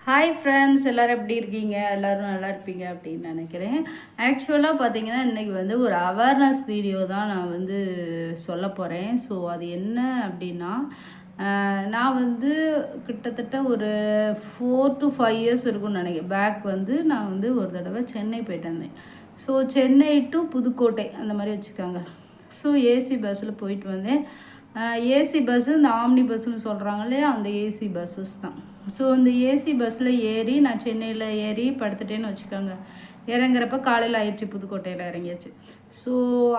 Hi friends, எல்லோரும் எப்படி இருக்கீங்க? எல்லோரும் நல்லா இருப்பீங்க அப்படின்னு நினைக்கிறேன். ஆக்சுவலாக பார்த்தீங்கன்னா, இன்றைக்கி வந்து ஒரு அவேர்னஸ் வீடியோ தான் நான் வந்து சொல்ல போகிறேன். ஸோ அது என்ன அப்படின்னா, நான் வந்து கிட்டத்தட்ட ஒரு 4 to 5 இயர்ஸ் இருக்கும்னு நினைக்கிறேன். பேக் வந்து நான் வந்து ஒரு தடவை சென்னை போயிட்டு வந்தேன். ஸோ சென்னை டு புதுக்கோட்டை அந்த மாதிரி வச்சுக்கோங்க. ஸோ ஏசி பஸ்ஸில் போயிட்டு வந்தேன். ஏசி பஸ்ஸு இந்த ஆம்னி பஸ்ஸுன்னு சொல்கிறாங்க இல்லையா, அந்த ஏசி பஸ்ஸஸ் தான். ஸோ இந்த ஏசி பஸ்ஸில் ஏறி நான் சென்னையில் ஏறி படுத்துட்டேன்னு வச்சுக்கோங்க. இறங்குறப்ப காலையில் ஆயிடுச்சு, புதுக்கோட்டையில் இறங்கியாச்சு. ஸோ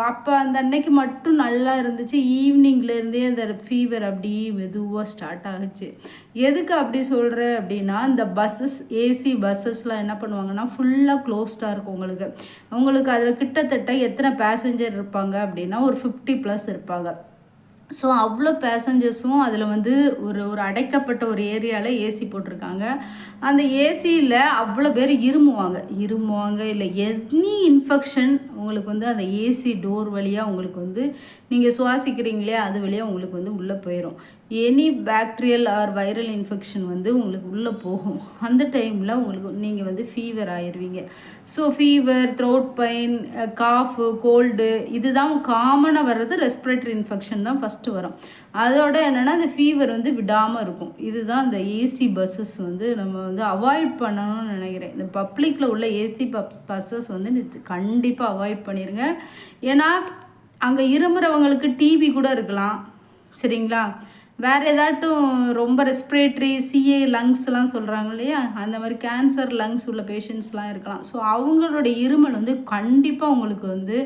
அப்போ அந்த அன்னைக்கு மட்டும் நல்லா இருந்துச்சு. ஈவினிங்லேருந்தே அந்த ஃபீவர் அப்படி மெதுவாக ஸ்டார்ட் ஆகுச்சு. எதுக்கு அப்படி சொல்கிறேன் அப்படின்னா, இந்த பஸ்ஸஸ் ஏசி பஸ்ஸஸ்லாம் என்ன பண்ணுவாங்கன்னா, ஃபுல்லாக க்ளோஸ்டாக இருக்கும். உங்களுக்கு அதில் கிட்டத்தட்ட எத்தனை பேசஞ்சர் இருப்பாங்க அப்படின்னா, ஒரு 50+ இருப்பாங்க. ஸோ அவ்வளோ பேசஞ்சர்ஸும் அதில் வந்து ஒரு அடைக்கப்பட்ட ஒரு ஏரியாவில் ஏசி போட்டிருக்காங்க. அந்த ஏசியில் அவ்வளோ பேர் இருமுவாங்க இல்லை எனி இன்ஃபெக்ஷன் உங்களுக்கு வந்து அந்த ஏசி டோர் வழியாக உங்களுக்கு வந்து நீங்கள் சுவாசிக்கிறீங்களே அது வழியாக உங்களுக்கு வந்து உள்ளே போயிடும். Any bacterial or viral infection வந்து உங்களுக்கு உள்ளே போகும். அந்த டைமில் உங்களுக்கு நீங்கள் வந்து ஃபீவர் ஆயிடுவீங்க. So fever, throat pain, cough, cold இதுதான் காமனாக வர்றது. ரெஸ்பிரேட்டரி இன்ஃபெக்ஷன் தான் ஃபஸ்ட்டு வரும். அதோட என்னென்னா அந்த ஃபீவர் வந்து விடாமல் இருக்கும். இதுதான் இந்த ஏசி பஸ்ஸஸ் வந்து நம்ம வந்து அவாய்ட் பண்ணணும்னு நினைக்கிறேன். இந்த பப்ளிக்கில் உள்ள ஏசி பஸ்ஸஸ் வந்து கண்டிப்பாக அவாய்ட் பண்ணிடுங்க. ஏன்னா அங்கே இருமுறவங்களுக்கு டிபி கூட இருக்கலாம், சரிங்களா? வேறு ஏதாட்டும் ரொம்ப ரெஸ்பிரேட்ரி லங்ஸ்லாம் சொல்கிறாங்க இல்லையா, அந்த மாதிரி கேன்சர் லங்ஸ் உள்ள பேஷண்ட்ஸ்லாம் இருக்கலாம். ஸோ அவங்களோட இருமல் வந்து கண்டிப்பாக உங்களுக்கு வந்து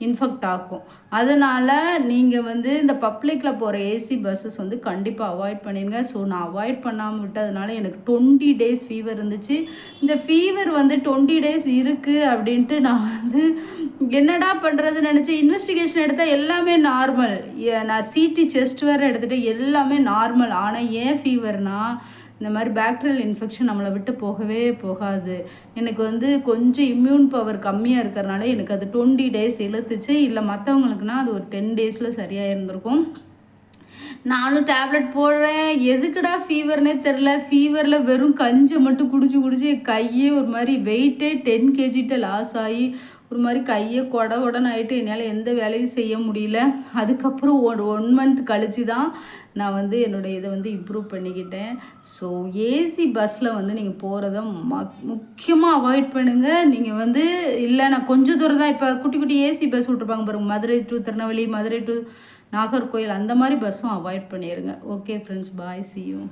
இன்ஃபெக்ட் ஆகும். அதனால் நீங்கள் வந்து இந்த பப்ளிக்கில் போகிற ஏசி பஸ்ஸஸ் வந்து கண்டிப்பாக அவாய்ட் பண்ணிடுங்க. ஸோ நான் அவாய்ட் பண்ணாமல் விட்டதுனால எனக்கு 20 days ஃபீவர் இருந்துச்சு. இந்த ஃபீவர் வந்து 20 days இருக்குது அப்படின்ட்டு நான் வந்து என்னடா பண்ணுறதுன்னு நினச்சேன். இன்வெஸ்டிகேஷன் எடுத்தால் எல்லாமே நார்மல். நான் சிடி செஸ்ட் வேறு எடுத்துகிட்டு எல்லாமே நார்மல். ஆனால் ஏன் ஃபீவர்னால் இந்த மாதிரி பேக்டீரியல் இன்ஃபெக்ஷன் நம்மளை விட்டு போகவே போகாது. எனக்கு வந்து கொஞ்சம் இம்யூன் பவர் கம்மியாக இருக்கிறனால எனக்கு அது 20 days இழுத்துச்சு. இல்லை மற்றவங்களுக்குனா அது ஒரு 10 daysல சரியாக இருந்திருக்கும். நானும் டேப்லெட் போடுறேன். எதுக்குடா ஃபீவர்னே தெரில. ஃபீவரில் வெறும் கஞ்சை மட்டும் குடிச்சு கையே ஒரு மாதிரி வெயிட்டே 10 kg லாஸ் ஆகி ஒரு மாதிரி கையை கொடன்னு ஆகிட்டு என்னால் எந்த வேலையும் செய்ய முடியல. அதுக்கப்புறம் ஒரு 1 month கழித்து தான் நான் வந்து என்னோடய இதை வந்து இம்ப்ரூவ் பண்ணிக்கிட்டேன். ஸோ ஏசி பஸ்ஸில் வந்து நீங்கள் போகிறத முக்கியமாக அவாய்ட் பண்ணுங்கள். நீங்கள் வந்து இல்லை நான் கொஞ்சம் தூரம் தான், இப்போ குட்டி ஏசி பஸ் விட்ருப்பாங்க பாருங்கள், மதுரை டு திருநெல்வேலி, மதுரை டு நாகர்கோயில், அந்த மாதிரி பஸ்ஸும் அவாய்ட் பண்ணிடுங்க. Okay friends, bye, see you.